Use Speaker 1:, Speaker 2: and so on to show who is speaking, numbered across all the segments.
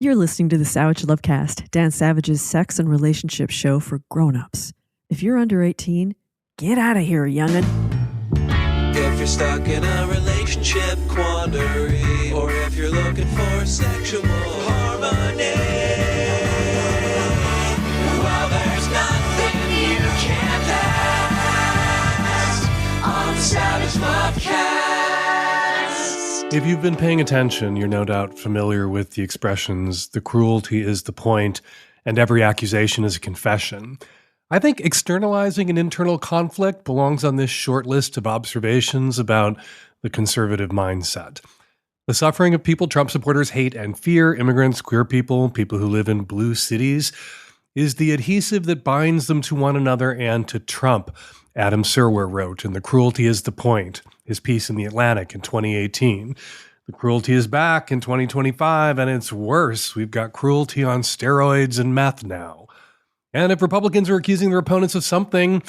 Speaker 1: You're listening to the Savage Lovecast, Dan Savage's sex and relationship show for grown-ups. If you're under 18, get out of here, young'un.
Speaker 2: If you're stuck in a relationship quandary, or if you're looking for sexual harmony, well, there's nothing you can't ask on the Savage Lovecast.
Speaker 3: If you've been paying attention, you're no doubt familiar with the expressions, the cruelty is the point, and every accusation is a confession. I think externalizing an internal conflict belongs on this short list of observations about the conservative mindset. The suffering of people Trump supporters hate and fear, immigrants, queer people, people who live in blue cities, is the adhesive that binds them to one another and to Trump. Adam Serwer wrote in The Cruelty is the Point, his piece in The Atlantic in 2018. The cruelty is back in 2025, and it's worse. We've got cruelty on steroids and meth now. And if Republicans are accusing their opponents of something,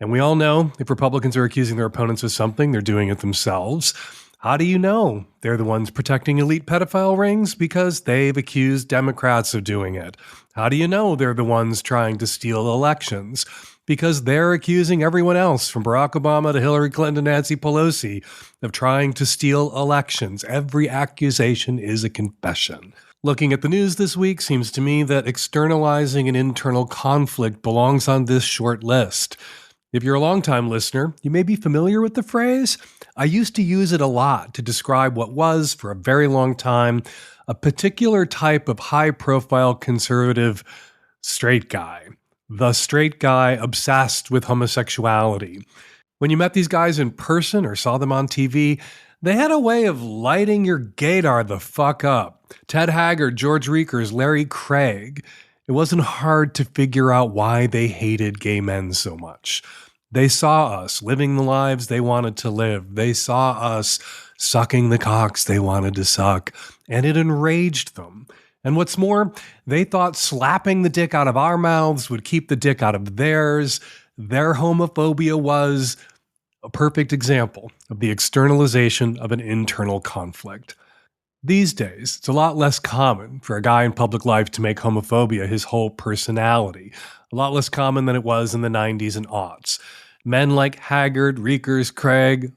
Speaker 3: and we all know if Republicans are accusing their opponents of something, they're doing it themselves. How do you know they're the ones protecting elite pedophile rings? Because they've accused Democrats of doing it. How do you know they're the ones trying to steal elections? Because they're accusing everyone else, from Barack Obama to Hillary Clinton to Nancy Pelosi, of trying to steal elections. Every accusation is a confession. Looking at the news this week seems to me that externalizing an internal conflict belongs on this short list. If you're a longtime listener, you may be familiar with the phrase. I used to use it a lot to describe what was, for a very long time, a particular type of high-profile conservative straight guy. The straight guy obsessed with homosexuality. When you met these guys in person or saw them on TV, they had a way of lighting your gaydar the fuck up. Ted Haggard, George Reekers, Larry Craig. It wasn't hard to figure out why they hated gay men so much. They saw us living the lives they wanted to live. They saw us sucking the cocks they wanted to suck, and it enraged them. And what's more, they thought slapping the dick out of our mouths would keep the dick out of theirs. Their homophobia was a perfect example of the externalization of an internal conflict. These days, it's a lot less common for a guy in public life to make homophobia his whole personality. A lot less common than it was in the 90s and aughts. Men like Haggard, Reekers, Craig,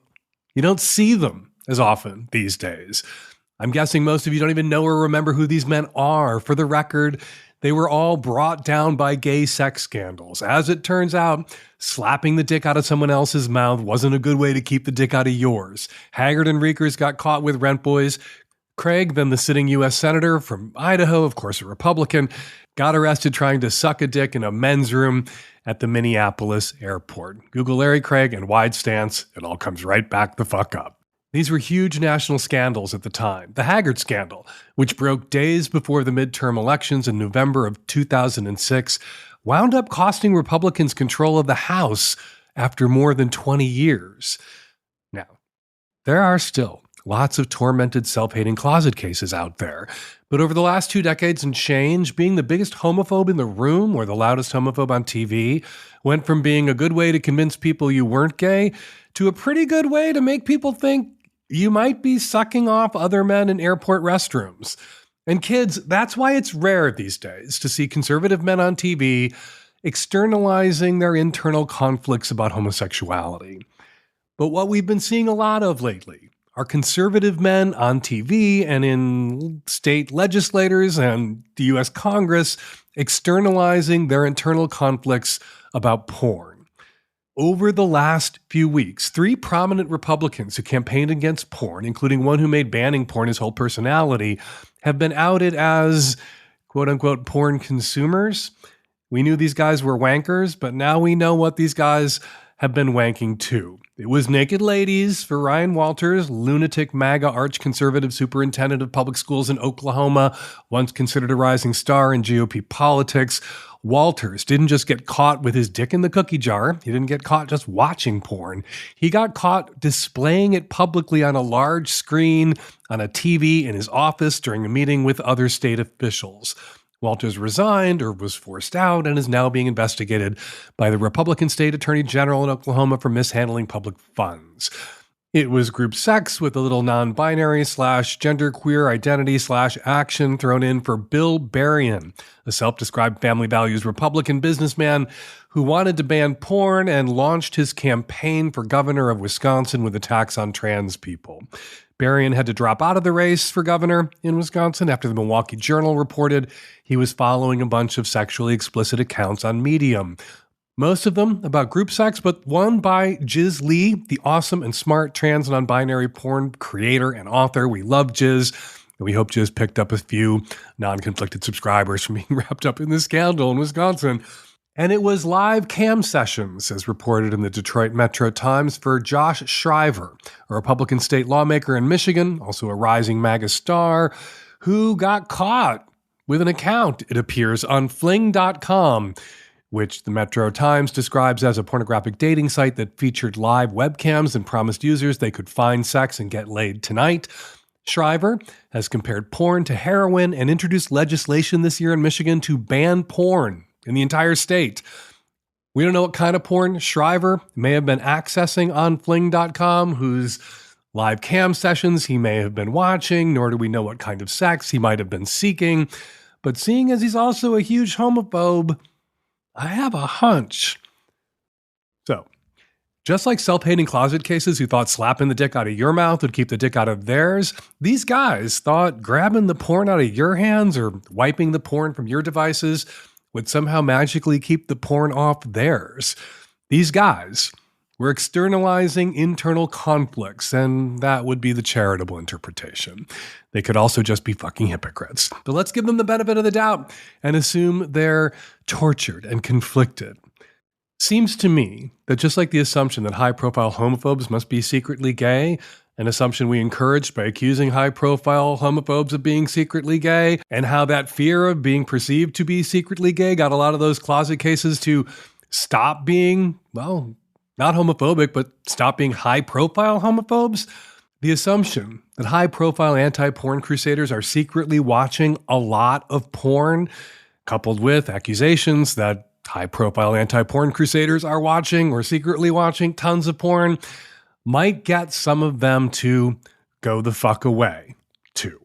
Speaker 3: you don't see them as often these days. I'm guessing most of you don't even know or remember who these men are. For the record, they were all brought down by gay sex scandals. As it turns out, slapping the dick out of someone else's mouth wasn't a good way to keep the dick out of yours. Haggard and Reekers got caught with rent boys. Craig, then the sitting U.S. Senator from Idaho, of course a Republican, got arrested trying to suck a dick in a men's room at the Minneapolis airport. Google Larry Craig and wide stance, it all comes right back the fuck up. These were huge national scandals at the time. The Haggard scandal, which broke days before the midterm elections in November of 2006, wound up costing Republicans control of the House after more than 20 years. Now, there are still lots of tormented self-hating closet cases out there, but over the last 2 decades and change, being the biggest homophobe in the room or the loudest homophobe on TV went from being a good way to convince people you weren't gay to a pretty good way to make people think you might be sucking off other men in airport restrooms. And kids, that's why it's rare these days to see conservative men on TV externalizing their internal conflicts about homosexuality. But what we've been seeing a lot of lately are conservative men on TV and in state legislators and the U.S. Congress externalizing their internal conflicts about porn. Over the last few weeks, 3 prominent Republicans who campaigned against porn, including one who made banning porn his whole personality, have been outed as, quote-unquote, porn consumers. We knew these guys were wankers, but now we know what these guys have been wanking too. It was naked ladies for Ryan Walters, lunatic MAGA arch-conservative superintendent of public schools in Oklahoma, once considered a rising star in GOP politics. Walters didn't just get caught with his dick in the cookie jar. He didn't get caught just watching porn. He got caught displaying it publicly on a large screen on a TV in his office during a meeting with other state officials. Walters resigned or was forced out and is now being investigated by the Republican State Attorney General in Oklahoma for mishandling public funds. It was group sex with a little non-binary / genderqueer identity / action thrown in for Bill Berrien, a self-described family values Republican businessman who wanted to ban porn and launched his campaign for governor of Wisconsin with attacks on trans people. Berrien had to drop out of the race for governor in Wisconsin after the Milwaukee Journal reported he was following a bunch of sexually explicit accounts on Medium. Most of them about group sex, but one by Jiz Lee, the awesome and smart trans non-binary porn creator and author. We love Jiz, and we hope Jiz picked up a few non-conflicted subscribers from being wrapped up in this scandal in Wisconsin. And it was live cam sessions, as reported in the Detroit Metro Times, for Josh Shriver, a Republican state lawmaker in Michigan, also a rising MAGA star, who got caught with an account, it appears, on fling.com, which the Metro Times describes as a pornographic dating site that featured live webcams and promised users they could find sex and get laid tonight. Shriver has compared porn to heroin and introduced legislation this year in Michigan to ban porn in the entire state. We don't know what kind of porn Shriver may have been accessing on fling.com, whose live cam sessions he may have been watching, nor do we know what kind of sex he might have been seeking. But seeing as he's also a huge homophobe, I have a hunch. So, just like self-hating closet cases who thought slapping the dick out of your mouth would keep the dick out of theirs, these guys thought grabbing the porn out of your hands or wiping the porn from your devices would somehow magically keep the porn off theirs. These guys were externalizing internal conflicts, and that would be the charitable interpretation. They could also just be fucking hypocrites. But let's give them the benefit of the doubt and assume they're tortured and conflicted. Seems to me that just like the assumption that high-profile homophobes must be secretly gay, an assumption we encouraged by accusing high-profile homophobes of being secretly gay, and how that fear of being perceived to be secretly gay got a lot of those closet cases to stop being, well, not homophobic, but stop being high-profile homophobes. The assumption that high-profile anti-porn crusaders are secretly watching a lot of porn, coupled with accusations that high-profile anti-porn crusaders are watching or secretly watching tons of porn, might get some of them to go the fuck away, too.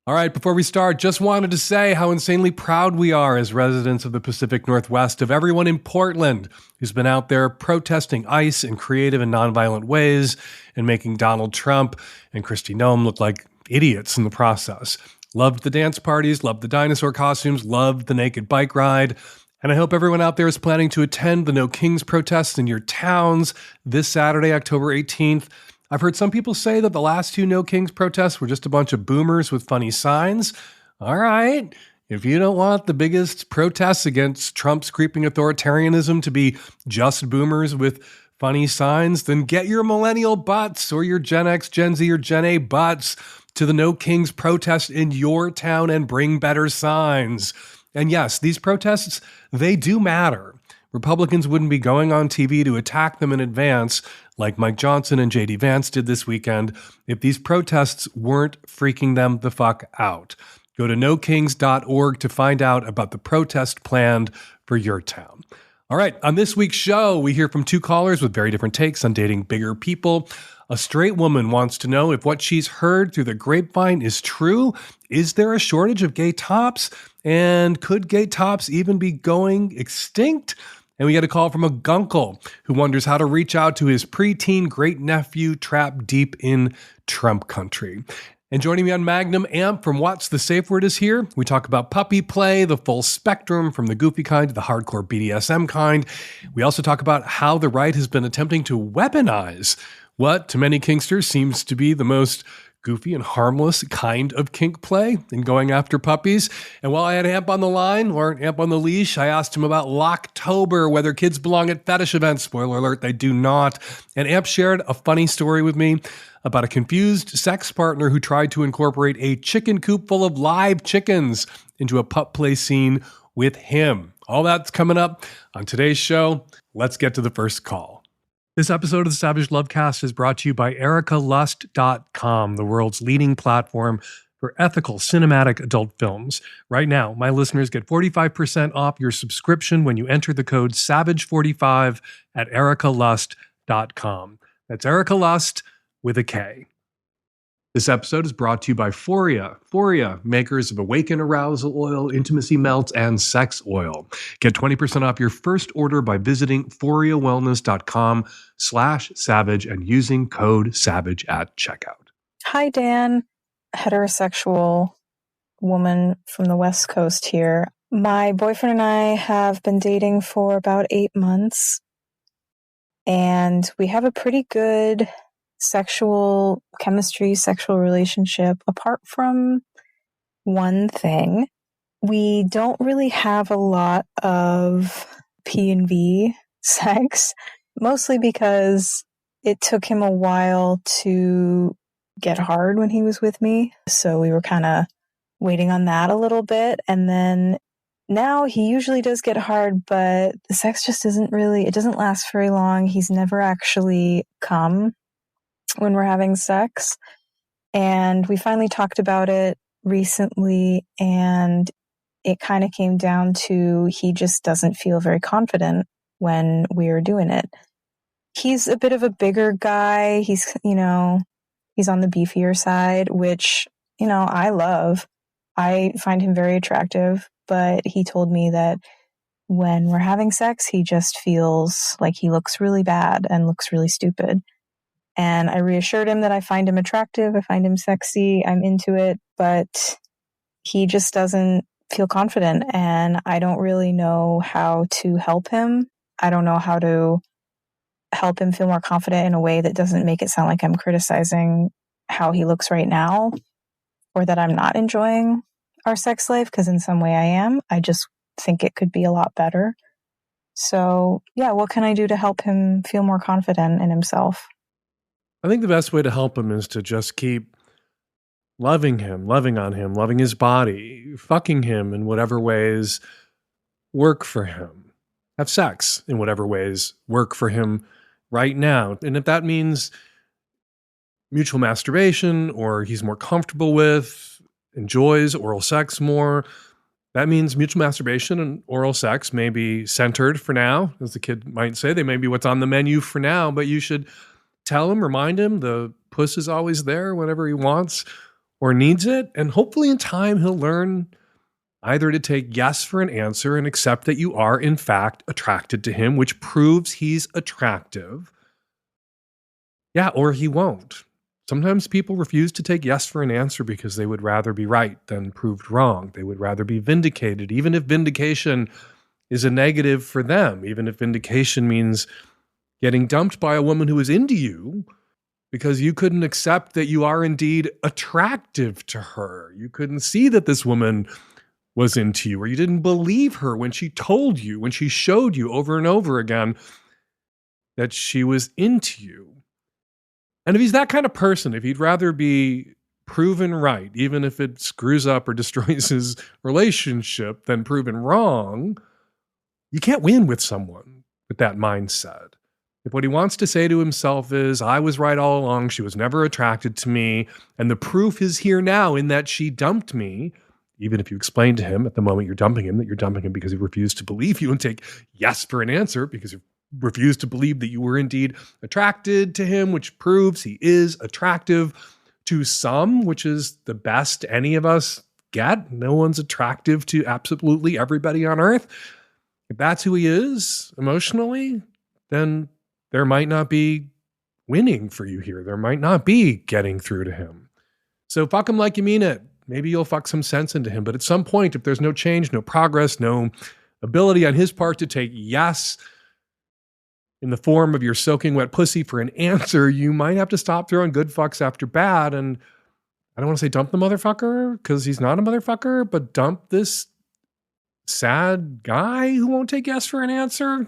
Speaker 3: All right, before we start, just wanted to say how insanely proud we are as residents of the Pacific Northwest of everyone in Portland who's been out there protesting ICE in creative and nonviolent ways and making Donald Trump and Kristi Noem look like idiots in the process. Loved the dance parties, loved the dinosaur costumes, loved the naked bike ride. And I hope everyone out there is planning to attend the No Kings protests in your towns this Saturday, October 18th. I've heard some people say that the last two No Kings protests were just a bunch of boomers with funny signs. All right, if you don't want the biggest protests against Trump's creeping authoritarianism to be just boomers with funny signs, then get your millennial butts or your Gen X, Gen Z, or Gen A butts to the No Kings protest in your town and bring better signs. And yes, these protests, they do matter. Republicans wouldn't be going on TV to attack them in advance like Mike Johnson and J.D. Vance did this weekend if these protests weren't freaking them the fuck out. Go to nokings.org to find out about the protest planned for your town. All right, on this week's show, we hear from two callers with very different takes on dating bigger people. A straight woman wants to know if what she's heard through the grapevine is true. Is there a shortage of gay tops? And could gay tops even be going extinct? And we get a call from a gunkle who wonders how to reach out to his preteen great-nephew trapped deep in Trump country. And joining me on Magnum, Amp from What's the Safeword is here. We talk about puppy play, the full spectrum from the goofy kind to the hardcore BDSM kind. We also talk about how the right has been attempting to weaponize what, to many kinksters, seems to be the most goofy and harmless kind of kink play in going after puppies. And while I had Amp on the line, or Amp on the leash, I asked him about Locktober, whether kids belong at fetish events. Spoiler alert, they do not. And Amp shared a funny story with me about a confused sex partner who tried to incorporate a chicken coop full of live chickens into a pup play scene with him. All that's coming up on today's show. Let's get to the first call. This episode of the Savage Lovecast is brought to you by ericalust.com, the world's leading platform for ethical cinematic adult films. Right now, my listeners get 45% off your subscription when you enter the code SAVAGE45 at ericalust.com. That's ericalust, with a K. This episode is brought to you by Foria. Foria, makers of Awaken Arousal Oil, Intimacy Melts, and Sex Oil. Get 20% off your first order by visiting foriawellness.com/savage and using code SAVAGE at checkout.
Speaker 4: Hi, Dan. Heterosexual woman from the West Coast here. My boyfriend and I have been dating for about 8 months, and we have a pretty good sexual chemistry, sexual relationship, apart from one thing. We don't really have a lot of P&V sex, mostly because it took him a while to get hard when he was with me. So we were kind of waiting on that a little bit. And then now he usually does get hard, but the sex just it doesn't last very long. He's never actually come when we're having sex. And we finally talked about it recently, and it kind of came down to he just doesn't feel very confident when we're doing it. He's a bit of a bigger guy. He's on the beefier side, which, I love. I find him very attractive, but he told me that when we're having sex, he just feels like he looks really bad and looks really stupid. And I reassured him that I find him attractive, I find him sexy, I'm into it, but he just doesn't feel confident, and I don't really know how to help him. I don't know how to help him feel more confident in a way that doesn't make it sound like I'm criticizing how he looks right now, or that I'm not enjoying our sex life, because in some way I am. I just think it could be a lot better. So, yeah, what can I do to help him feel more confident in himself?
Speaker 3: I think the best way to help him is to just keep loving him, loving on him, loving his body, fucking him in whatever ways work for him. Have sex in whatever ways work for him right now. And if that means mutual masturbation, or he's more comfortable with, enjoys oral sex more, that means mutual masturbation and oral sex may be centered for now, as the kid might say. They may be what's on the menu for now, but you should tell him, remind him the puss is always there whenever he wants or needs it. And hopefully in time he'll learn either to take yes for an answer and accept that you are in fact attracted to him, which proves he's attractive. Yeah, or he won't. Sometimes people refuse to take yes for an answer because they would rather be right than proved wrong. They would rather be vindicated, even if vindication is a negative for them, even if vindication means getting dumped by a woman who is into you because you couldn't accept that you are indeed attractive to her. You couldn't see that this woman was into you, or you didn't believe her when she told you, when she showed you over and over again that she was into you. And if he's that kind of person, if he'd rather be proven right, even if it screws up or destroys his relationship, than proven wrong, you can't win with someone with that mindset. If what he wants to say to himself is, I was right all along, she was never attracted to me, and the proof is here now in that she dumped me, even if you explain to him at the moment you're dumping him that you're dumping him because he refused to believe you and take yes for an answer because you refused to believe that you were indeed attracted to him, which proves he is attractive to some, which is the best any of us get. No one's attractive to absolutely everybody on earth. If that's who he is emotionally, then there might not be winning for you here. There might not be getting through to him. So fuck him like you mean it. Maybe you'll fuck some sense into him. But at some point, if there's no change, no progress, no ability on his part to take yes in the form of your soaking wet pussy for an answer, you might have to stop throwing good fucks after bad. And I don't want to say dump the motherfucker because he's not a motherfucker, but dump this sad guy who won't take yes for an answer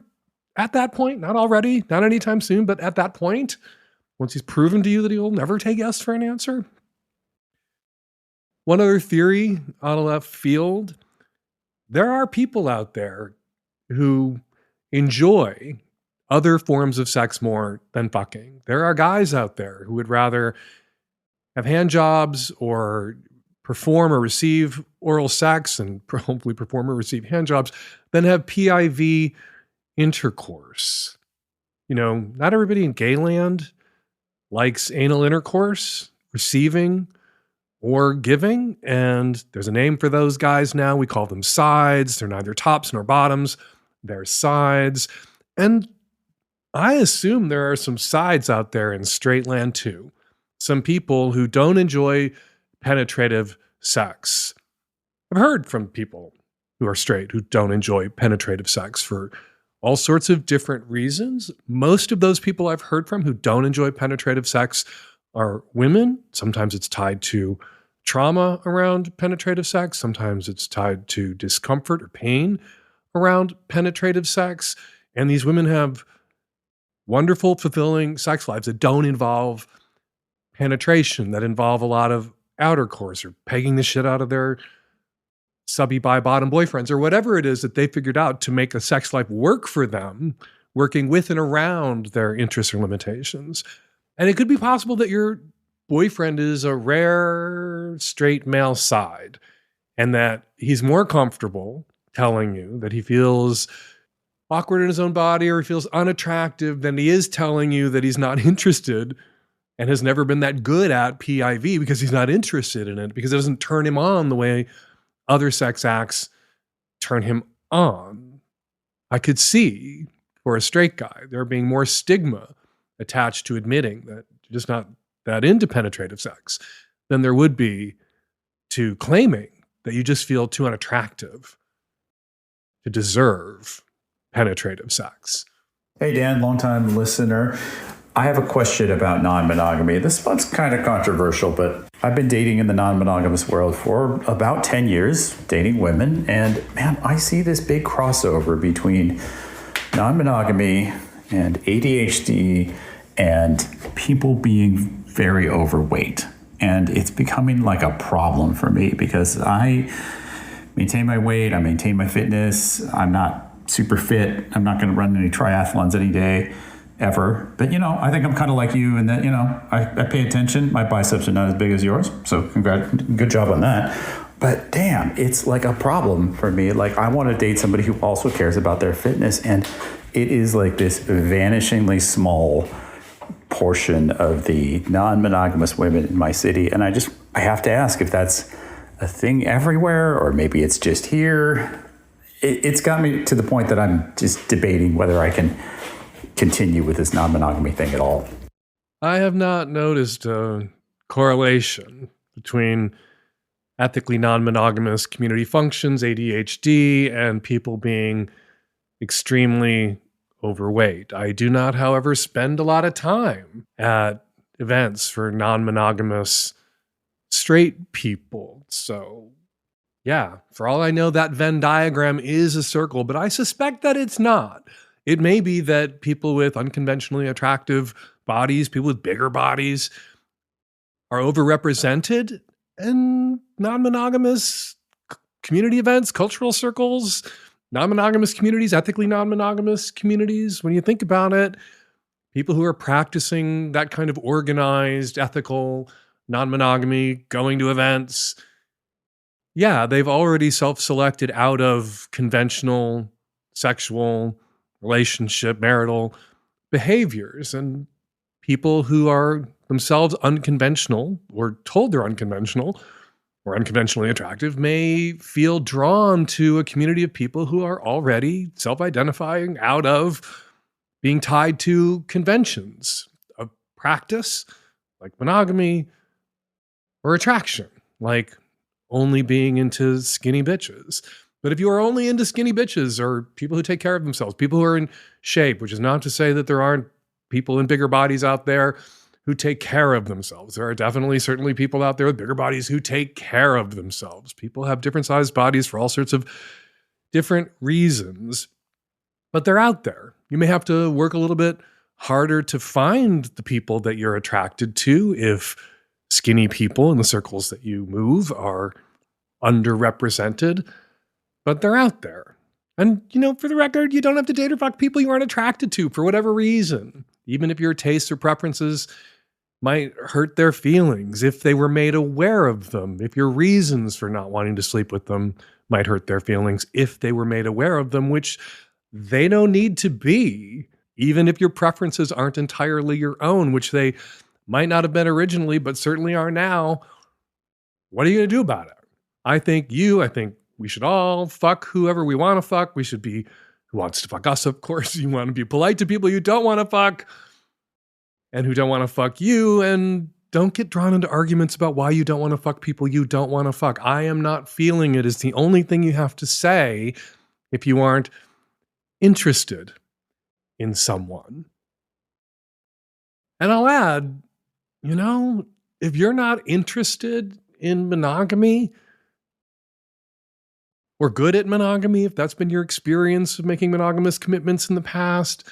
Speaker 3: at that point. Not already, not anytime soon, but at that point, once he's proven to you that he'll never take yes for an answer. One other theory out of left field, there are people out there who enjoy other forms of sex more than fucking. There are guys out there who would rather have hand jobs or perform or receive oral sex and hopefully perform or receive hand jobs than have PIV intercourse. You know, not everybody in gay land likes anal intercourse, receiving or giving. And there's a name for those guys now. We call them sides. They're neither tops nor bottoms. They're sides. And I assume there are some sides out there in straight land too. Some people who don't enjoy penetrative sex. I've heard from people who are straight who don't enjoy penetrative sex for all sorts of different reasons. Most of those people I've heard from who don't enjoy penetrative sex are women. Sometimes it's tied to trauma around penetrative sex. Sometimes it's tied to discomfort or pain around penetrative sex. And these women have wonderful, fulfilling sex lives that don't involve penetration, that involve a lot of outer course or pegging the shit out of their subby bi bottom boyfriends or whatever it is that they figured out to make a sex life work for them, working with and around their interests or limitations. And it could be possible that your boyfriend is a rare straight male side and that he's more comfortable telling you that he feels awkward in his own body or he feels unattractive than he is telling you that he's not interested and has never been that good at PIV because he's not interested in it, because it doesn't turn him on the way other sex acts turn him on. I could see for a straight guy there being more stigma attached to admitting that you're just not that into penetrative sex than there would be to claiming that you just feel too unattractive to deserve penetrative sex.
Speaker 5: Hey, Dan, longtime listener. I have a question about non-monogamy. This one's kind of controversial, but I've been dating in the non-monogamous world for about 10 years, dating women. And man, I see this big crossover between non-monogamy and ADHD and people being very overweight. And it's becoming like a problem for me because I maintain my weight, I maintain my fitness. I'm not super fit. I'm not going to run any triathlons any day, ever. But, I think I'm kind of like you in that, I pay attention. My biceps are not as big as yours. So good job on that. But damn, it's like a problem for me. Like I want to date somebody who also cares about their fitness. And it is like this vanishingly small portion of the non-monogamous women in my city. And I have to ask if that's a thing everywhere or maybe it's just here. It's got me to the point that I'm just debating whether I can continue with this non-monogamy thing at all.
Speaker 3: I have not noticed a correlation between ethically non-monogamous community functions, ADHD, and people being extremely overweight. I do not, however, spend a lot of time at events for non-monogamous straight people. So yeah, for all I know, that Venn diagram is a circle, but I suspect that it's not. It may be that people with unconventionally attractive bodies, people with bigger bodies, are overrepresented in non-monogamous community events, cultural circles, non-monogamous communities, ethically non-monogamous communities. When you think about it, people who are practicing that kind of organized, ethical non-monogamy, going to events, yeah, they've already self-selected out of conventional sexual relationship, marital behaviors. And people who are themselves unconventional or told they're unconventional or unconventionally attractive may feel drawn to a community of people who are already self-identifying out of being tied to conventions of practice, like monogamy, or attraction, like only being into skinny bitches. But if you are only into skinny bitches or people who take care of themselves, people who are in shape, which is not to say that there aren't people in bigger bodies out there who take care of themselves. There are certainly people out there with bigger bodies who take care of themselves. People have different sized bodies for all sorts of different reasons, but they're out there. You may have to work a little bit harder to find the people that you're attracted to if skinny people in the circles that you move are underrepresented, but they're out there. And, for the record, you don't have to date or fuck people you aren't attracted to for whatever reason, even if your tastes or preferences might hurt their feelings, if they were made aware of them, if your reasons for not wanting to sleep with them might hurt their feelings, if they were made aware of them, which they don't need to be, even if your preferences aren't entirely your own, which they Might not have been originally, but certainly are now. What are you going to do about it? I think we should all fuck whoever we want to fuck. We should be, who wants to fuck us, of course. You want to be polite to people you don't want to fuck and who don't want to fuck you. And don't get drawn into arguments about why you don't want to fuck people you don't want to fuck. I am not feeling it is the only thing you have to say if you aren't interested in someone. And I'll add, if you're not interested in monogamy or good at monogamy, if that's been your experience of making monogamous commitments in the past,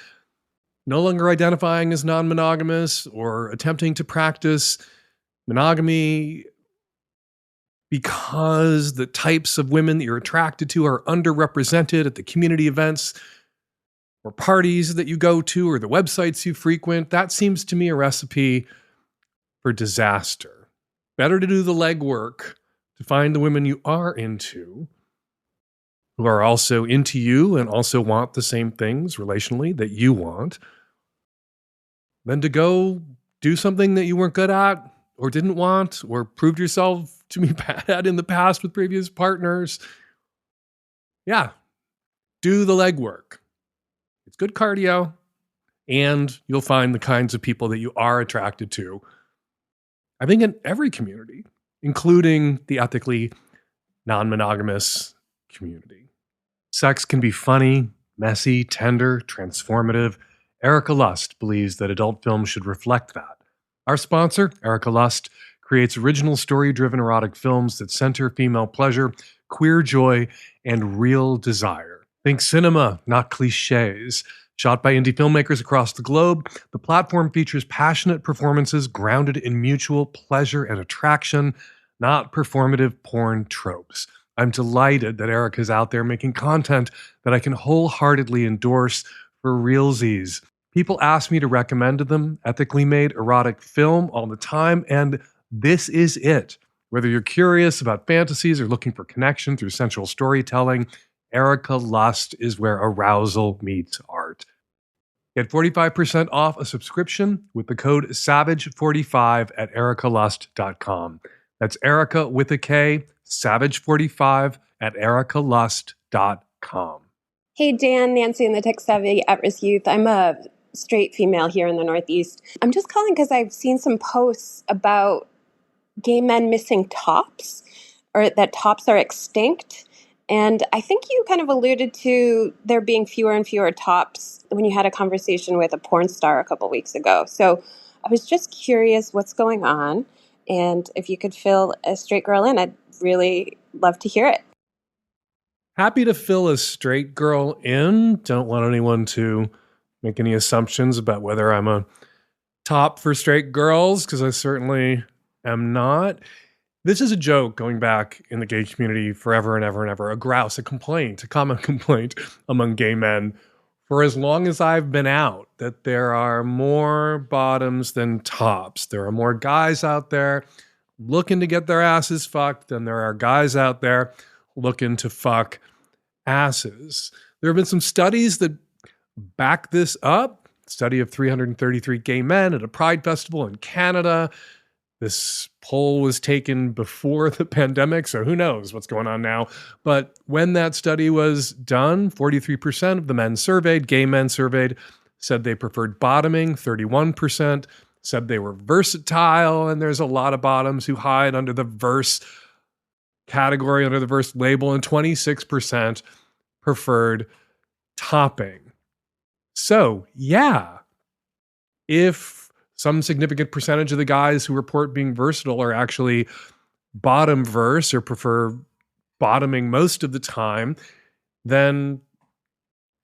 Speaker 3: no longer identifying as non-monogamous or attempting to practice monogamy because the types of women that you're attracted to are underrepresented at the community events or parties that you go to or the websites you frequent, that seems to me a recipe for disaster. Better to do the legwork to find the women you are into who are also into you and also want the same things relationally that you want, than to go do something that you weren't good at or didn't want or proved yourself to be bad at in the past with previous partners. Yeah, do the legwork. It's good cardio, and you'll find the kinds of people that you are attracted to, I think, in every community, including the ethically non-monogamous community. Sex can be funny, messy, tender, transformative. Erica Lust believes that adult films should reflect that. Our sponsor, Erica Lust, creates original story-driven erotic films that center female pleasure, queer joy, and real desire. Think cinema, not cliches. Shot by indie filmmakers across the globe, the platform features passionate performances grounded in mutual pleasure and attraction, not performative porn tropes. I'm delighted that Erica's out there making content that I can wholeheartedly endorse for realsies. People ask me to recommend to them ethically made erotic film all the time, and this is it. Whether you're curious about fantasies or looking for connection through sensual storytelling, Erica Lust is where arousal meets art. Get 45% off a subscription with the code SAVAGE45 at ericalust.com. That's Erica with a K, SAVAGE45 at ericalust.com.
Speaker 6: Hey, Dan, Nancy and the Tech Savvy At-Risk Youth. I'm a straight female here in the Northeast. I'm just calling because I've seen some posts about gay men missing tops, or that tops are extinct. And I think you kind of alluded to there being fewer and fewer tops when you had a conversation with a porn star a couple weeks ago. So I was just curious what's going on. And if you could fill a straight girl in, I'd really love to hear it.
Speaker 3: Happy to fill a straight girl in. Don't want anyone to make any assumptions about whether I'm a top for straight girls, because I certainly am not. This is a joke going back in the gay community forever and ever and ever, a grouse, a complaint, a common complaint among gay men for as long as I've been out, that there are more bottoms than tops. There are more guys out there looking to get their asses fucked than there are guys out there looking to fuck asses. There have been some studies that back this up. Study of 333 gay men at a pride festival in Canada. This poll was taken before the pandemic, so who knows what's going on now. But when that study was done, 43% of the men surveyed, gay men surveyed, said they preferred bottoming. 31% said they were versatile, and there's a lot of bottoms who hide under the verse category, under the verse label, and 26% preferred topping. So, yeah, if some significant percentage of the guys who report being versatile are actually bottom verse or prefer bottoming most of the time, then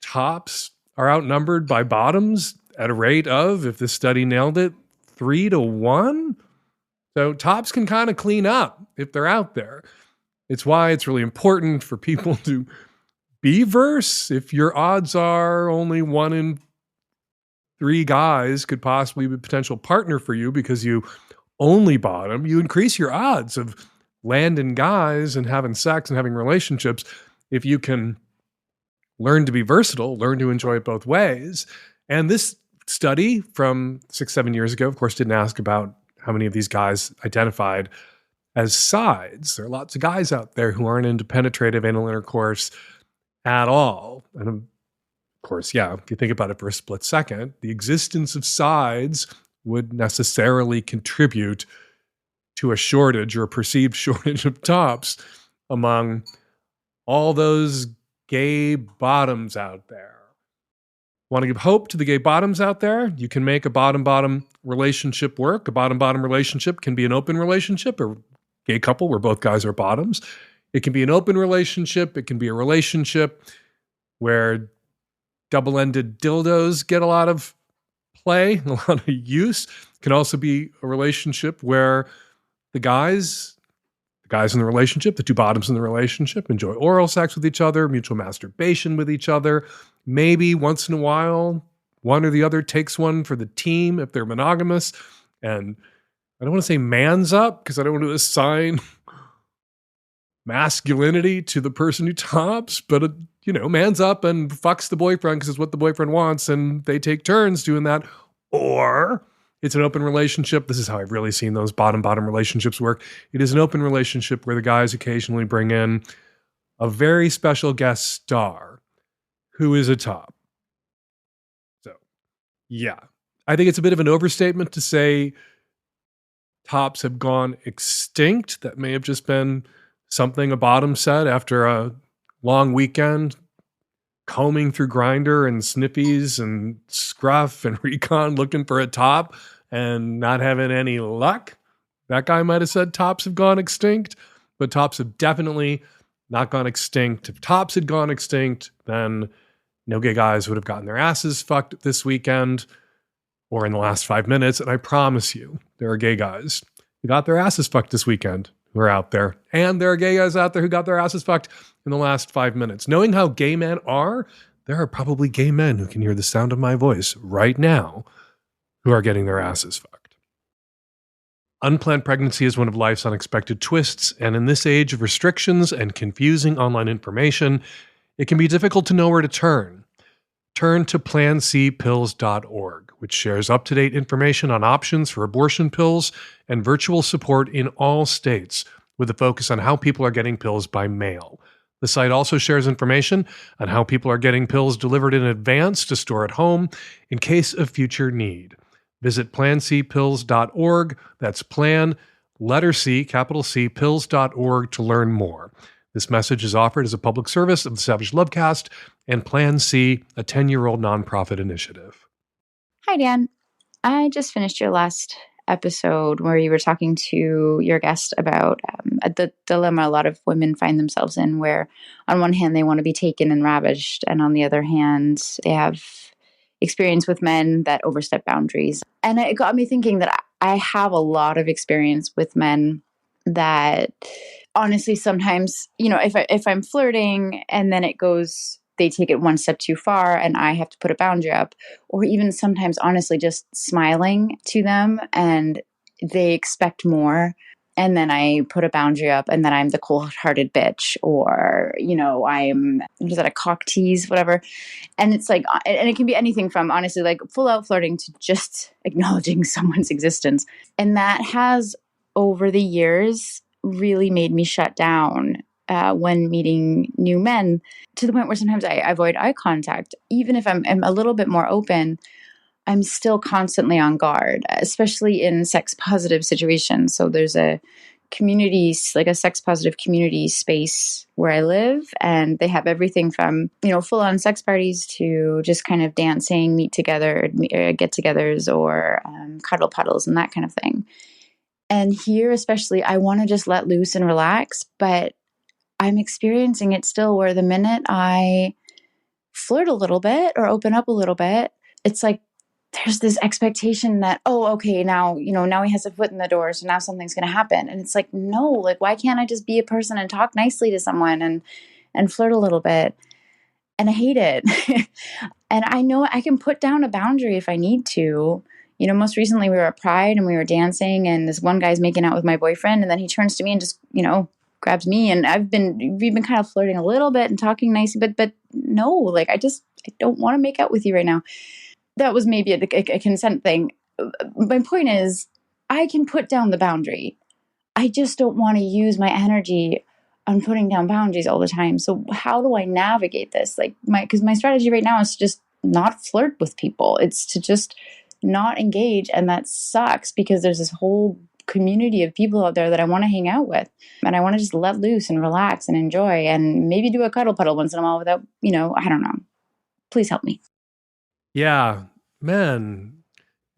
Speaker 3: tops are outnumbered by bottoms at a rate of, if this study nailed it, 3-1. So tops can kind of clean up if they're out there. It's why it's really important for people to be verse. If your odds are only 1 in 3 guys could possibly be a potential partner for you because you only bottom, you increase your odds of landing guys and having sex and having relationships if you can learn to be versatile, learn to enjoy it both ways. And this study from 6-7 years ago, of course, didn't ask about how many of these guys identified as sides. There are lots of guys out there who aren't into penetrative anal intercourse at all. And of course, yeah, if you think about it for a split second, the existence of sides would necessarily contribute to a shortage or a perceived shortage of tops among all those gay bottoms out there. Want to give hope to the gay bottoms out there? You can make a bottom-bottom relationship work. A bottom-bottom relationship can be an open relationship, or gay couple where both guys are bottoms. It can be an open relationship. It can be a relationship where double-ended dildos get a lot of play, a lot of use. It can also be a relationship where the guys in the relationship, the two bottoms in the relationship, enjoy oral sex with each other, mutual masturbation with each other. Maybe once in a while, one or the other takes one for the team if they're monogamous. And I don't want to say man's up because I don't want to assign masculinity to the person who tops, but, man's up and fucks the boyfriend because it's what the boyfriend wants and they take turns doing that. Or it's an open relationship. This is how I've really seen those bottom relationships work. It is an open relationship where the guys occasionally bring in a very special guest star who is a top. So, yeah. I think it's a bit of an overstatement to say tops have gone extinct. That may have just been something a bottom said after a long weekend combing through Grindr and Sniffies and Scruff and Recon looking for a top and not having any luck. That guy might have said tops have gone extinct, but tops have definitely not gone extinct. If tops had gone extinct, then no gay guys would have gotten their asses fucked this weekend or in the last 5 minutes. And I promise you, there are gay guys who got their asses fucked this weekend who are out there. And there are gay guys out there who got their asses fucked in the last 5 minutes. Knowing how gay men are, there are probably gay men who can hear the sound of my voice right now who are getting their asses fucked. Unplanned pregnancy is one of life's unexpected twists, and in this age of restrictions and confusing online information, it can be difficult to know where to turn. Turn to PlanCpills.org, which shares up-to-date information on options for abortion pills and virtual support in all states, with a focus on how people are getting pills by mail. The site also shares information on how people are getting pills delivered in advance to store at home in case of future need. Visit PlanCpills.org. That's plan, letter C, capital C, pills.org to learn more. This message is offered as a public service of the Savage Lovecast and Plan C, a 10-year-old nonprofit initiative.
Speaker 7: Hi, Dan. I just finished your last episode where you were talking to your guest about the dilemma a lot of women find themselves in, where on one hand they want to be taken and ravished, and on the other hand they have experience with men that overstep boundaries. And it got me thinking that I have a lot of experience with men that honestly sometimes, if I'm flirting and then they take it one step too far and I have to put a boundary up, or even sometimes honestly just smiling to them and they expect more. And then I put a boundary up and then I'm the cold-hearted bitch, or, I'm, a cock tease, whatever. And it's like, and it can be anything from honestly like full out flirting to just acknowledging someone's existence. And that has over the years really made me shut down when meeting new men, to the point where sometimes I avoid eye contact. Even if I'm a little bit more open, I'm still constantly on guard, especially in sex positive situations. So there's a community, like a sex positive community space where I live, and they have everything from, full on sex parties to just kind of dancing, meet together, get togethers, or cuddle puddles and that kind of thing. And here, especially, I want to just let loose and relax, but I'm experiencing it still where the minute I flirt a little bit or open up a little bit, it's like there's this expectation that, oh, okay, now he has a foot in the door, so now something's going to happen. And it's like, no, like, why can't I just be a person and talk nicely to someone and flirt a little bit? And I hate it. And I know I can put down a boundary if I need to. Most recently we were at Pride and we were dancing, and this one guy's making out with my boyfriend, and then he turns to me and just, grabs me, and we've been kind of flirting a little bit and talking nicely, but no, like I don't want to make out with you right now. that was maybe a consent thing. My point is, I can put down the boundary. I just don't want to use my energy on putting down boundaries all the time. So how do I navigate this? Like because my strategy right now is to just not flirt with people. It's to just not engage. And that sucks because there's this whole community of people out there that I want to hang out with. And I want to just let loose and relax and enjoy and maybe do a cuddle puddle once in a while without, I don't know. Please help me.
Speaker 3: Yeah, men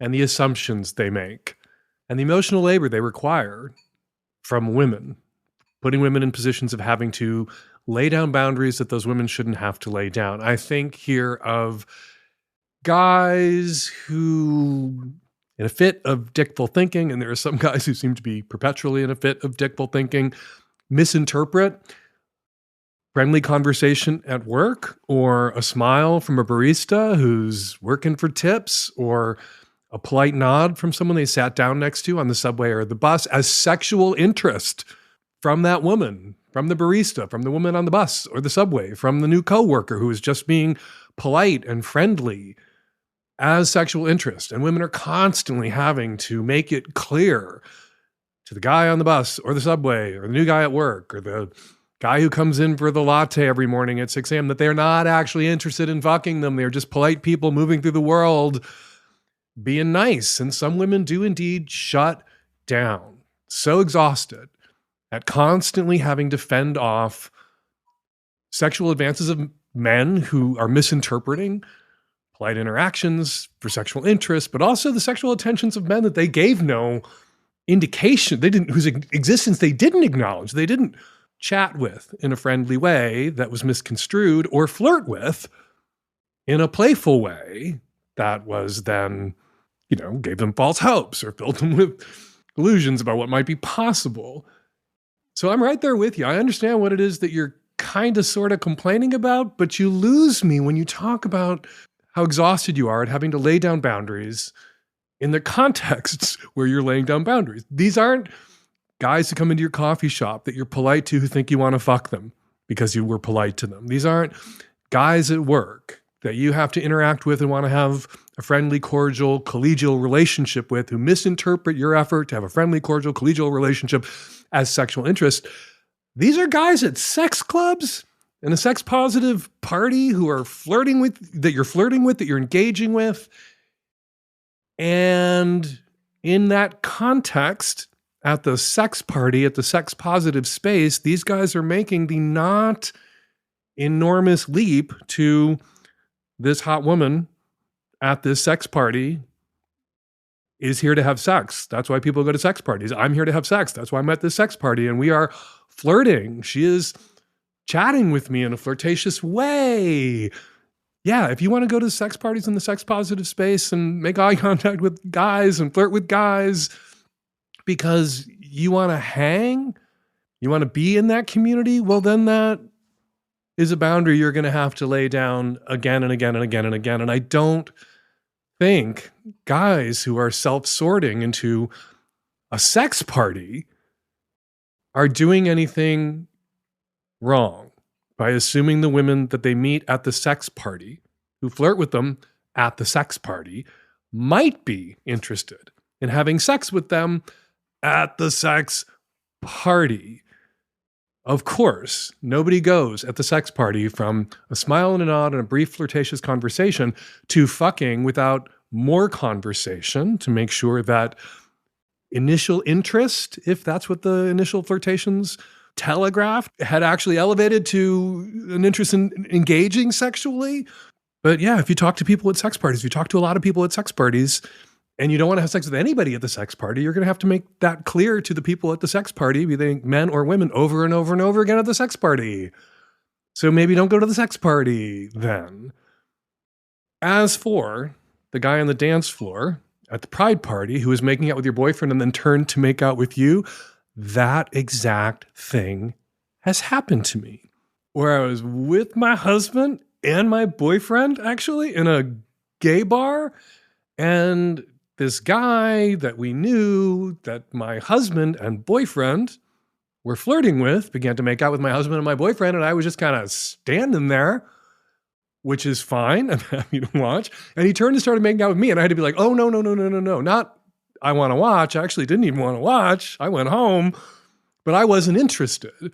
Speaker 3: and the assumptions they make and the emotional labor they require from women, putting women in positions of having to lay down boundaries that those women shouldn't have to lay down. I think here of guys who, in a fit of dickful thinking, and there are some guys who seem to be perpetually in a fit of dickful thinking, misinterpret friendly conversation at work or a smile from a barista who's working for tips or a polite nod from someone they sat down next to on the subway or the bus as sexual interest from that woman, from the barista, from the woman on the bus or the subway, from the new coworker who is just being polite and friendly as sexual interest. And women are constantly having to make it clear to the guy on the bus or the subway or the new guy at work or the guy who comes in for the latte every morning at 6 a.m. that they're not actually interested in fucking them. They're just polite people moving through the world being nice. And some women do indeed shut down, so exhausted at constantly having to fend off sexual advances of men who are misinterpreting polite interactions for sexual interest, but also the sexual attentions of men that they gave no indication, whose existence they didn't acknowledge. They didn't chat with in a friendly way that was misconstrued or flirt with in a playful way that was then, gave them false hopes or filled them with illusions about what might be possible. So I'm right there with you. I understand what it is that you're kind of sort of complaining about, but you lose me when you talk about how exhausted you are at having to lay down boundaries in the contexts where you're laying down boundaries. These aren't guys who come into your coffee shop that you're polite to who think you want to fuck them because you were polite to them. These aren't guys at work that you have to interact with and want to have a friendly, cordial, collegial relationship with who misinterpret your effort to have a friendly, cordial, collegial relationship as sexual interest. These are guys at sex clubs and a sex positive party who are flirting with, that you're engaging with. And in that context, at the sex party, at the sex positive space, these guys are making the not enormous leap to this hot woman at this sex party is here to have sex. That's why people go to sex parties. I'm here to have sex. That's why I'm at this sex party. And we are flirting. She is chatting with me in a flirtatious way. Yeah, if you want to go to sex parties in the sex positive space and make eye contact with guys and flirt with guys because you want to hang, you want to be in that community, well, then that is a boundary you're going to have to lay down again and again and again and again. And I don't think guys who are self-sorting into a sex party are doing anything wrong by assuming the women that they meet at the sex party, who flirt with them at the sex party, might be interested in having sex with them at the sex party. Of course, nobody goes at the sex party from a smile and a nod and a brief flirtatious conversation to fucking without more conversation to make sure that initial interest, if that's what the initial flirtations telegraphed, had actually elevated to an interest in engaging sexually. But yeah, if you talk to people at sex parties, if you talk to a lot of people at sex parties, and you don't want to have sex with anybody at the sex party, you're going to have to make that clear to the people at the sex party, be they men or women, over and over and over again at the sex party. So maybe don't go to the sex party then. As for the guy on the dance floor at the pride party who is making out with your boyfriend and then turned to make out with you, that exact thing has happened to me. Where I was with my husband and my boyfriend, actually, in a gay bar, and this guy that we knew that my husband and boyfriend were flirting with began to make out with my husband and my boyfriend, and I was just kind of standing there which is fine. I'm happy to watch. And he turned and started making out with me. And I had to be like, oh, no. Not I want to watch. I actually didn't even want to watch. I went home, but I wasn't interested.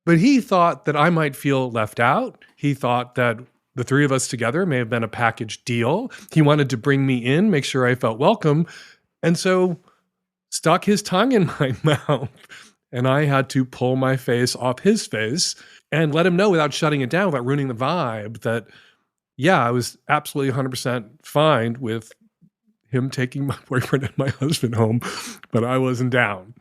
Speaker 3: But he thought that I might feel left out. He thought that the three of us together may have been a package deal. He wanted to bring me in, make sure I felt welcome. And so stuck his tongue in my mouth. And I had to pull my face off his face and let him know without shutting it down, without ruining the vibe, that, yeah, I was absolutely 100% fine with him taking my boyfriend and my husband home, but I wasn't down.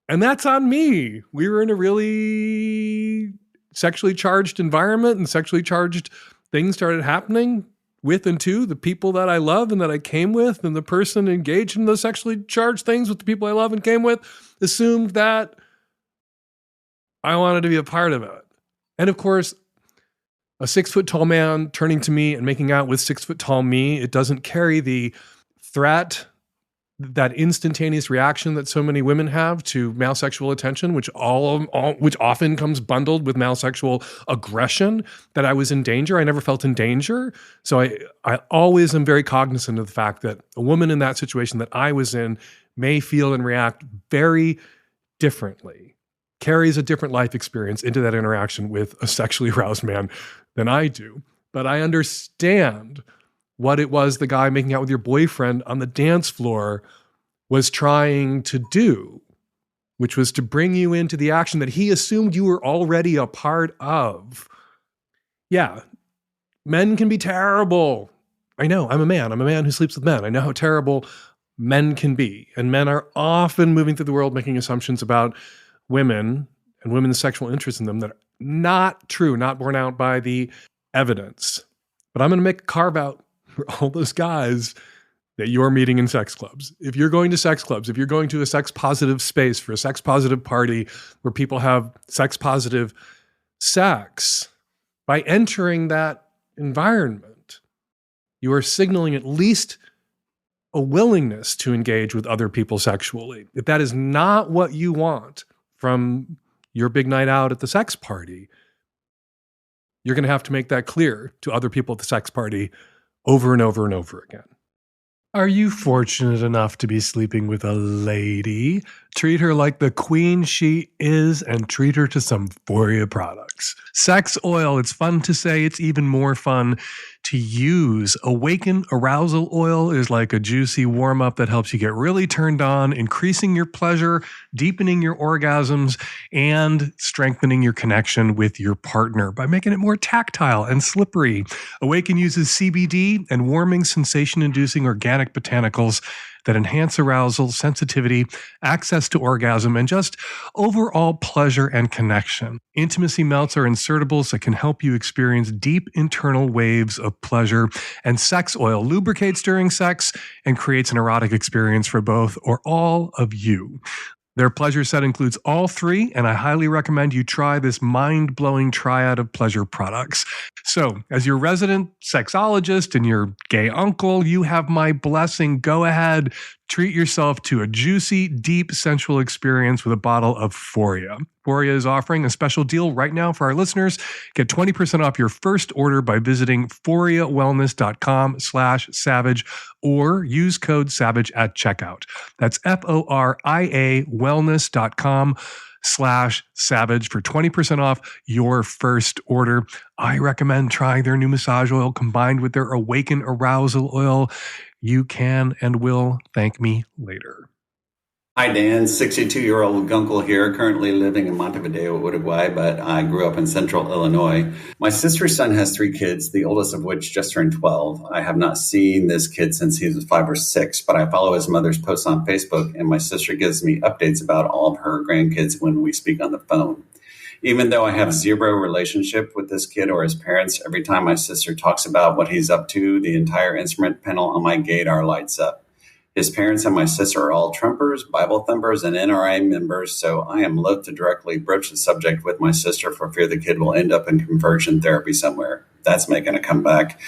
Speaker 3: And that's on me. We were in a really sexually charged environment, and sexually charged things started happening with and to the people that I love and that I came with, and the person engaged in those sexually charged things with the people I love and came with assumed that I wanted to be a part of it. And of course, a 6-foot-tall man turning to me and making out with 6-foot-tall me, it doesn't carry the threat, that instantaneous reaction that so many women have to male sexual attention, which which often comes bundled with male sexual aggression, that I was in danger. I never felt in danger. So I always am very cognizant of the fact that a woman in that situation that I was in may feel and react very differently, carries a different life experience into that interaction with a sexually aroused man than I do. But I understand what it was the guy making out with your boyfriend on the dance floor was trying to do, which was to bring you into the action that he assumed you were already a part of. Yeah, men can be terrible. I know, I'm a man who sleeps with men. I know how terrible men can be. And men are often moving through the world making assumptions about women and women's sexual interest in them that are not true, not borne out by the evidence. But I'm going to make a carve out for all those guys that you're meeting in sex clubs. If you're going to sex clubs, if you're going to a sex positive space for a sex positive party where people have sex positive sex, by entering that environment, you are signaling at least a willingness to engage with other people sexually. If that is not what you want from your big night out at the sex party, you're going to have to make that clear to other people at the sex party over and over and over again. Are you fortunate enough to be sleeping with a lady? Treat her like the queen she is and treat her to some Foria products. Sex oil, it's fun to say, it's even more fun to use. Awaken Arousal Oil is like a juicy warm-up that helps you get really turned on, increasing your pleasure, deepening your orgasms, and strengthening your connection with your partner by making it more tactile and slippery. Awaken uses CBD and warming, sensation-inducing organic botanicals that enhance arousal, sensitivity, access to orgasm, and just overall pleasure and connection. Intimacy melts are insertables that can help you experience deep internal waves of pleasure, and sex oil lubricates during sex and creates an erotic experience for both or all of you. Their pleasure set includes all three, and I highly recommend you try this mind-blowing triad of pleasure products. So, as your resident sexologist and your gay uncle, you have my blessing. Go ahead, treat yourself to a juicy, deep, sensual experience with a bottle of Foria. Foria is offering a special deal right now for our listeners. Get 20% off your first order by visiting ForiaWellness.com/savage or use code SAVAGE at checkout. That's FORIA wellness.com/savage for 20% off your first order. I recommend trying their new massage oil combined with their Awaken Arousal Oil. You can and will thank me later.
Speaker 8: Hi, Dan. 62-year-old Gunkel here, currently living in Montevideo, Uruguay, but I grew up in central Illinois. My sister's son has 3 kids, the oldest of which just turned 12. I have not seen this kid since he was 5 or 6, but I follow his mother's posts on Facebook, and my sister gives me updates about all of her grandkids when we speak on the phone. Even though I have zero relationship with this kid or his parents, every time my sister talks about what he's up to, the entire instrument panel on my gaydar lights up. His parents and my sister are all Trumpers, Bible thumpers, and NRA members, so I am loath to directly broach the subject with my sister for fear the kid will end up in conversion therapy somewhere. That's making a comeback.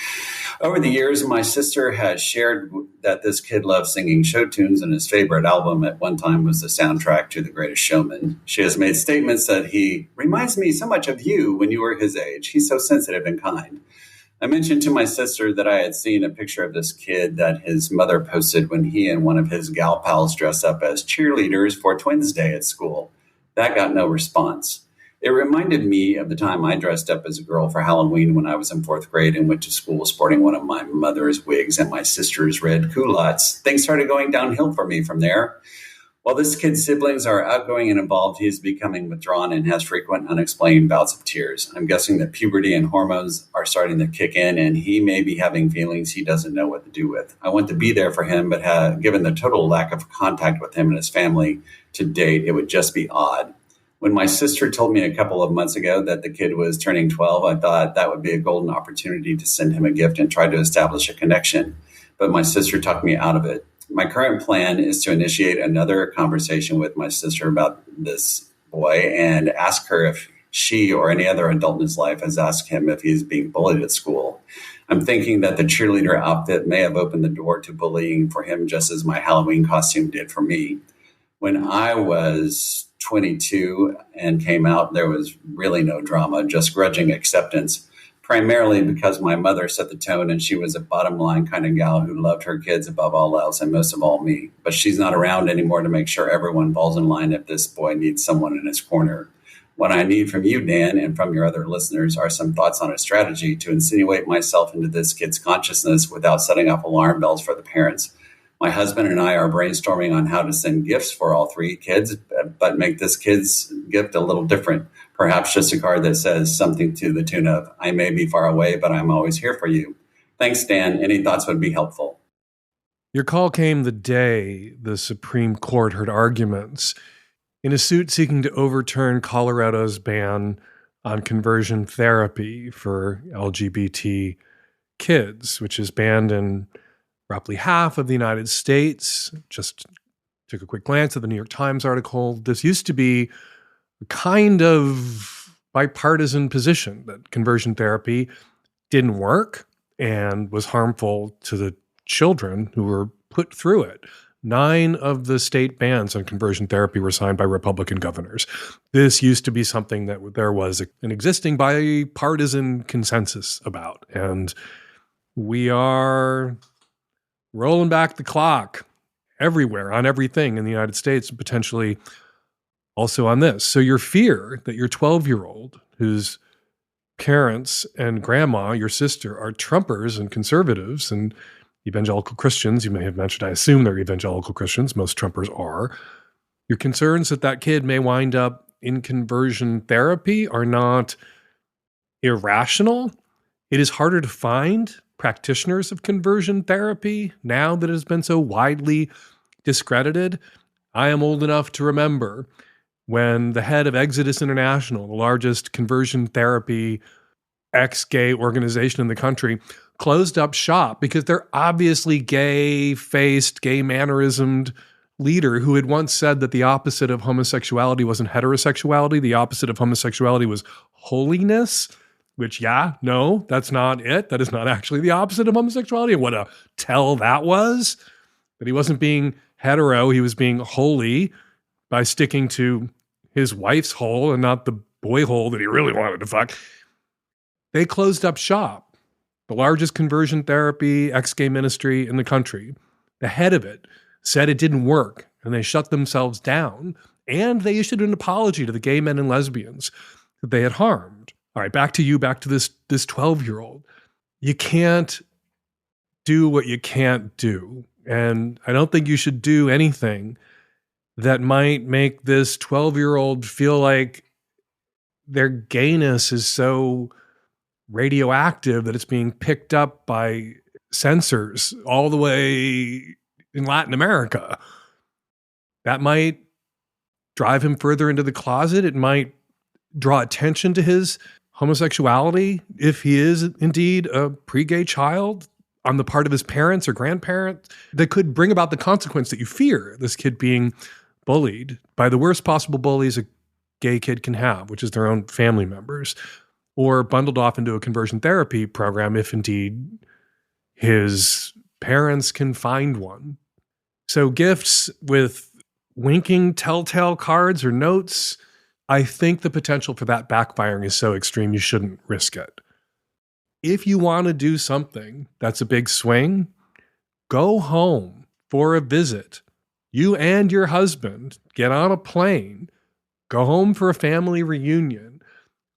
Speaker 8: Over the years, my sister has shared that this kid loves singing show tunes, and his favorite album at one time was the soundtrack to The Greatest Showman. She has made statements that he reminds me so much of you when you were his age. He's so sensitive and kind. I mentioned to my sister that I had seen a picture of this kid that his mother posted when he and one of his gal pals dressed up as cheerleaders for Twins Day at school. That got no response. It reminded me of the time I dressed up as a girl for Halloween when I was in fourth grade and went to school sporting one of my mother's wigs and my sister's red culottes. Things started going downhill for me from there. While this kid's siblings are outgoing and involved, he is becoming withdrawn and has frequent unexplained bouts of tears. I'm guessing that puberty and hormones are starting to kick in, and he may be having feelings he doesn't know what to do with. I want to be there for him, but given the total lack of contact with him and his family to date, it would just be odd. When my sister told me a couple of months ago that the kid was turning 12, I thought that would be a golden opportunity to send him a gift and try to establish a connection. But my sister talked me out of it. My current plan is to initiate another conversation with my sister about this boy and ask her if she or any other adult in his life has asked him if he's being bullied at school. I'm thinking that the cheerleader outfit may have opened the door to bullying for him, just as my Halloween costume did for me. When I was 22 and came out, there was really no drama, just grudging acceptance, primarily because my mother set the tone and she was a bottom line kind of gal who loved her kids above all else and most of all me. But she's not around anymore to make sure everyone falls in line if this boy needs someone in his corner. What I need from you, Dan, and from your other listeners are some thoughts on a strategy to insinuate myself into this kid's consciousness without setting off alarm bells for the parents. My husband and I are brainstorming on how to send gifts for all three kids, but make this kid's gift a little different. Perhaps just a card that says something to the tune of, I may be far away, but I'm always here for you. Thanks, Dan. Any thoughts would be helpful.
Speaker 3: Your call came the day the Supreme Court heard arguments in a suit seeking to overturn Colorado's ban on conversion therapy for LGBT kids, which is banned in roughly half of the United States. Just took a quick glance at the New York Times article. This used to be a kind of bipartisan position that conversion therapy didn't work and was harmful to the children who were put through it. 9 of the state bans on conversion therapy were signed by Republican governors. This used to be something that there was an existing bipartisan consensus about. And we are rolling back the clock everywhere on everything in the United States, and potentially also on this. So your fear that your 12-year-old, whose parents and grandma, your sister, are Trumpers and conservatives and evangelical Christians, you may have mentioned, I assume they're evangelical Christians, most Trumpers are, your concerns that that kid may wind up in conversion therapy are not irrational. It is harder to find practitioners of conversion therapy now that it has been so widely discredited. I am old enough to remember when the head of Exodus International, the largest conversion therapy ex-gay organization in the country, closed up shop because their obviously gay-faced, gay-mannerismed leader who had once said that the opposite of homosexuality wasn't heterosexuality, the opposite of homosexuality was holiness, which, no, that's not it. That is not actually the opposite of homosexuality. And what a tell that was. But he wasn't being hetero. He was being holy by sticking to his wife's hole and not the boy hole that he really wanted to fuck. They closed up shop. The largest conversion therapy ex-gay ministry in the country. The head of it said it didn't work, and they shut themselves down. And they issued an apology to the gay men and lesbians that they had harmed. All right, back to you, back to this 12-year-old. You can't do what you can't do. And I don't think you should do anything that might make this 12-year-old feel like their gayness is so radioactive that it's being picked up by sensors all the way in Latin America. That might drive him further into the closet. It might draw attention to his homosexuality if he is indeed a pre-gay child on the part of his parents or grandparents, that could bring about the consequence that you fear, this kid being bullied by the worst possible bullies a gay kid can have, which is their own family members, or bundled off into a conversion therapy program if indeed his parents can find one. So gifts with winking telltale cards or notes, I think the potential for that backfiring is so extreme you shouldn't risk it. if you want to do something that's a big swing, go home for a visit. You and your husband get on a plane, go home for a family reunion.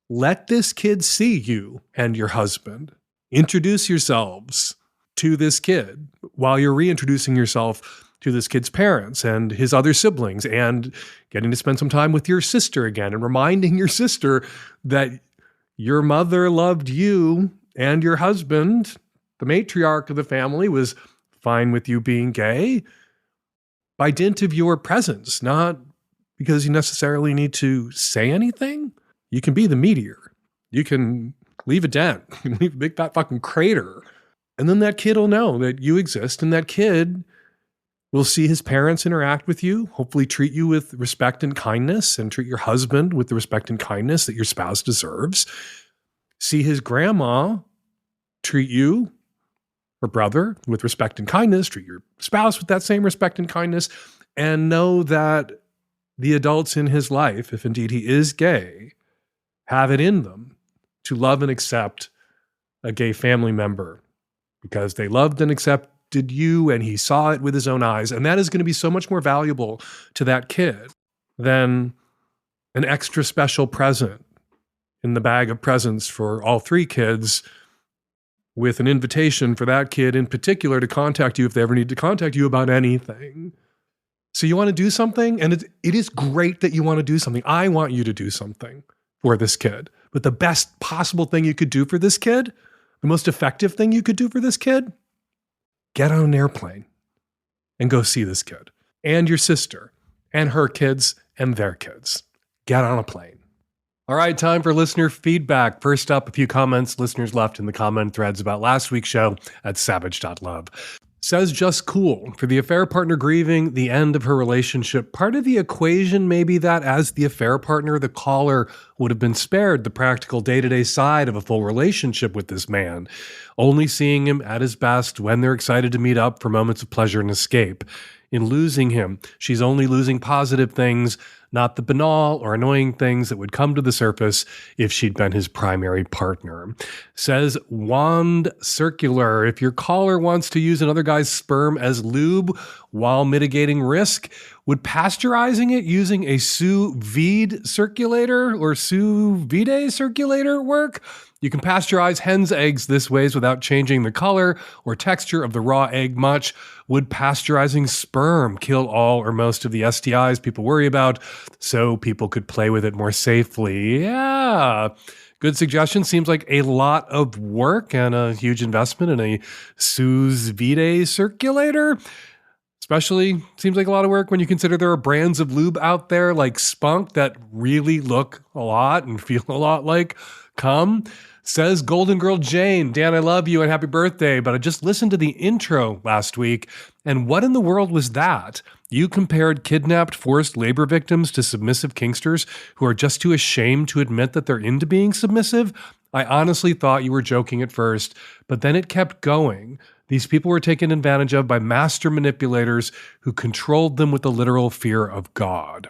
Speaker 3: Let this kid see you and your husband. Introduce yourselves to this kid while you're reintroducing yourself to this kid's parents and his other siblings, and getting to spend some time with your sister again and reminding your sister that your mother loved you and your husband, the matriarch of the family, was fine with you being gay by dint of your presence, not because you necessarily need to say anything. You can be the meteor. You can leave a dent. You can leave a big fat fucking crater. And then that kid will know that you exist, and that kid will see his parents interact with you, hopefully treat you with respect and kindness, and treat your husband with the respect and kindness that your spouse deserves. See his grandma treat you, or brother, with respect and kindness, treat your spouse with that same respect and kindness, and know that the adults in his life, if indeed he is gay, have it in them to love and accept a gay family member because they loved and accepted you and he saw it with his own eyes. And that is going to be so much more valuable to that kid than an extra special present in the bag of presents for all three kids, with an invitation for that kid in particular to contact you if they ever need to contact you about anything. So you want to do something, and it is great that you want to do something. I want you to do something for this kid. But the best possible thing you could do for this kid, the most effective thing you could do for this kid, get on an airplane and go see this kid and your sister and her kids and their kids. Get on a plane. All right, time for listener feedback. First up, a few comments listeners left in the comment threads about last week's show at savage.love. Says just cool. For the affair partner grieving the end of her relationship, part of the equation may be that as the affair partner, the caller would have been spared the practical day-to-day side of a full relationship with this man, only seeing him at his best when they're excited to meet up for moments of pleasure and escape. In losing him, she's only losing positive things, not the banal or annoying things that would come to the surface if she'd been his primary partner. Says Wand Circular, if your caller wants to use another guy's sperm as lube while mitigating risk, would pasteurizing it using a sous vide circulator or sous vide circulator work? You can pasteurize hen's eggs this ways without changing the color or texture of the raw egg much. Would pasteurizing sperm kill all or most of the STIs people worry about so people could play with it more safely? Yeah. Good suggestion. Seems like a lot of work and a huge investment in a sous vide circulator. Especially seems like a lot of work when you consider there are brands of lube out there like Spunk that really look a lot and feel a lot like cum. Says Golden Girl Jane, Dan, I love you and happy birthday, but I just listened to the intro last week, and what in the world was that? You compared kidnapped forced labor victims to submissive kinksters who are just too ashamed to admit that they're into being submissive? I honestly thought you were joking at first, but then it kept going. These people were taken advantage of by master manipulators who controlled them with the literal fear of God.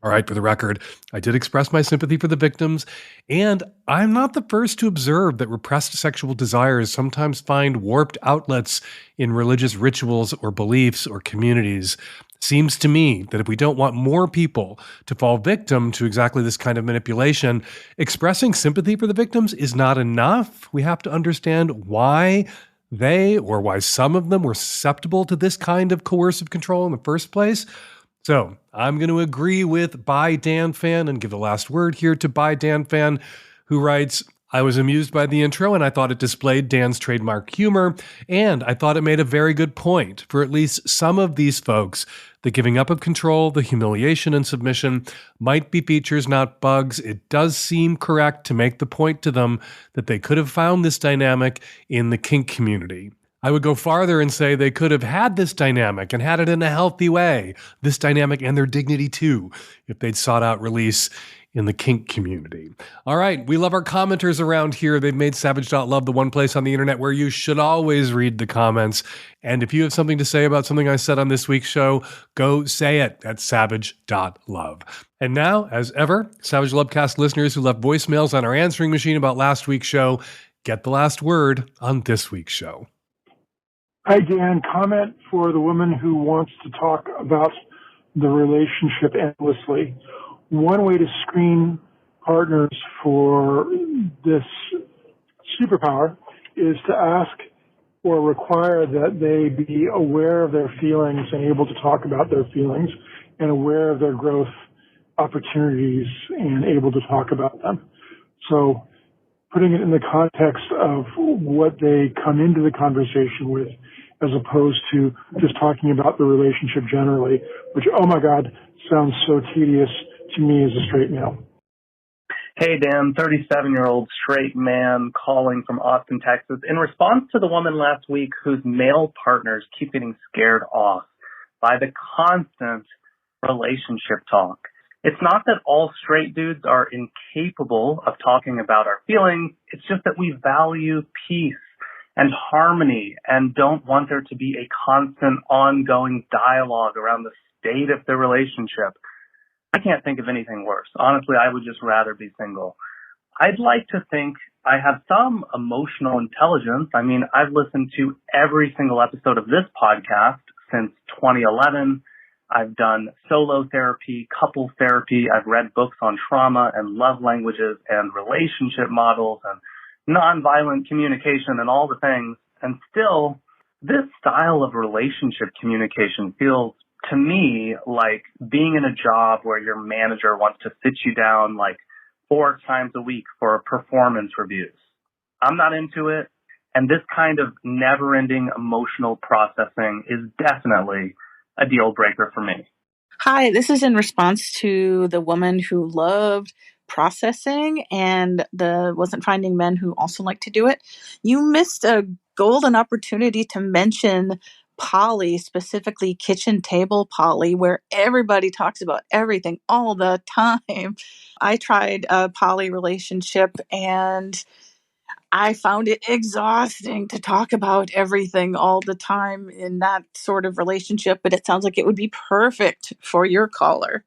Speaker 3: All right, for the record, I did express my sympathy for the victims, and I'm not the first to observe that repressed sexual desires sometimes find warped outlets in religious rituals or beliefs or communities. Seems to me that if we don't want more people to fall victim to exactly this kind of manipulation, expressing sympathy for the victims is not enough. We have to understand why they, or why some of them, were susceptible to this kind of coercive control in the first place. So I'm going to agree with By Dan Fan and give the last word here to By Dan Fan, who writes, I was amused by the intro and I thought it displayed Dan's trademark humor, and I thought it made a very good point for at least some of these folks. The giving up of control, the humiliation and submission might be features, not bugs. It does seem correct to make the point to them that they could have found this dynamic in the kink community. I would go farther and say they could have had this dynamic and had it in a healthy way, this dynamic and their dignity too, if they'd sought out release in the kink community. All right, we love our commenters around here. They've made savage.love the one place on the internet where you should always read the comments. And if you have something to say about something I said on this week's show, go say it at savage.love. And now, as ever, Savage Lovecast listeners who left voicemails on our answering machine about last week's show, get the last word on this week's show.
Speaker 9: Hi, Dan. Comment for the woman who wants to talk about the relationship endlessly. One way to screen partners for this superpower is to ask or require that they be aware of their feelings and able to talk about their feelings and aware of their growth opportunities and able to talk about them. So putting it in the context of what they come into the conversation with as opposed to just talking about the relationship generally, which, oh my God, sounds so tedious to me as a straight male.
Speaker 10: Hey, Dan, 37-year-old straight man calling from Austin, Texas. In response to the woman last week whose male partners keep getting scared off by the constant relationship talk, it's not that all straight dudes are incapable of talking about our feelings. It's just that we value peace and harmony and don't want there to be a constant ongoing dialogue around the state of the relationship. I can't think of anything worse. Honestly, I would just rather be single. I'd like to think I have some emotional intelligence. I mean, I've listened to every single episode of this podcast since 2011. I've done solo therapy, couple therapy. I've read books on trauma and love languages and relationship models and nonviolent communication and all the things. And still, this style of relationship communication feels to me like being in a job where your manager wants to sit you down like 4 times a week for performance reviews. I'm not into it. And this kind of never-ending emotional processing is definitely a deal breaker for me.
Speaker 11: Hi, this is in response to the woman who loved processing and wasn't finding men who also like to do it. You missed a golden opportunity to mention poly, specifically kitchen table poly, where everybody talks about everything all the time. I tried a poly relationship and I found it exhausting to talk about everything all the time in that sort of relationship, but it sounds like it would be perfect for your caller.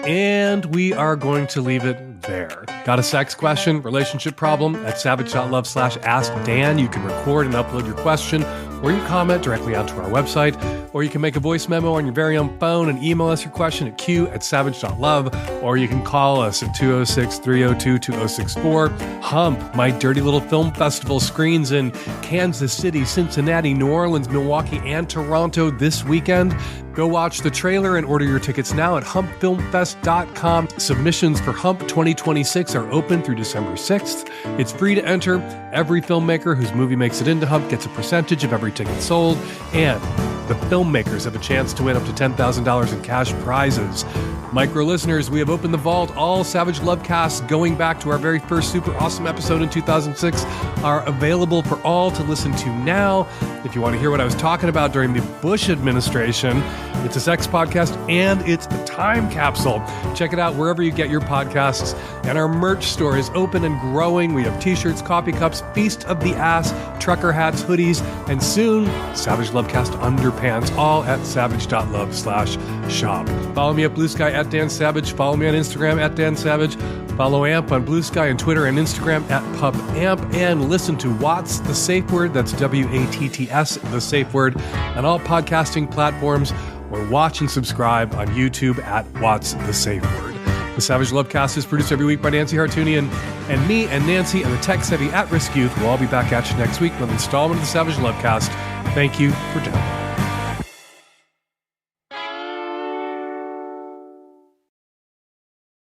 Speaker 3: And we are going to leave it there. Got a sex question, relationship problem? At savage.love/askdan, you can record and upload your question or your comment directly onto our website, or you can make a voice memo on your very own phone and email us your question at q@savage.love, or you can call us at 206-302-2064. Hump, my dirty little film festival, screens in Kansas City, Cincinnati, New Orleans, Milwaukee, and Toronto this weekend. Go watch the trailer and order your tickets now at humpfilmfest.com. Submissions for Hump 2026 are open through December 6th. It's free to enter. Every filmmaker whose movie makes it into Hump gets a percentage of every ticket sold, and the filmmakers have a chance to win up to $10,000 in cash prizes. Micro listeners, we have opened the vault. All Savage Lovecasts going back to our very first super awesome episode in 2006 are available for all to listen to now. If you want to hear what I was talking about during the Bush administration, it's a sex podcast and it's a time capsule. Check it out wherever you get your podcasts. And our merch store is open and growing. We have t-shirts, coffee cups, Feast of the Ass, trucker hats, hoodies, and soon Savage Lovecast underpants, all at savage.love/shop. Follow me at Blue Sky at Dan Savage. Follow me on Instagram at Dan Savage. Follow AMP on Blue Sky and Twitter and Instagram at PupAmp. And listen to What's the Safe Word? That's WATTS, the Safe Word, on all podcasting platforms, or watch and subscribe on YouTube at What's the Safe Word. The Savage Lovecast is produced every week by Nancy Hartunian, and me and Nancy and the tech-savvy at-risk youth will all be back at you next week with an installment of the Savage Lovecast. Thank you for downloading.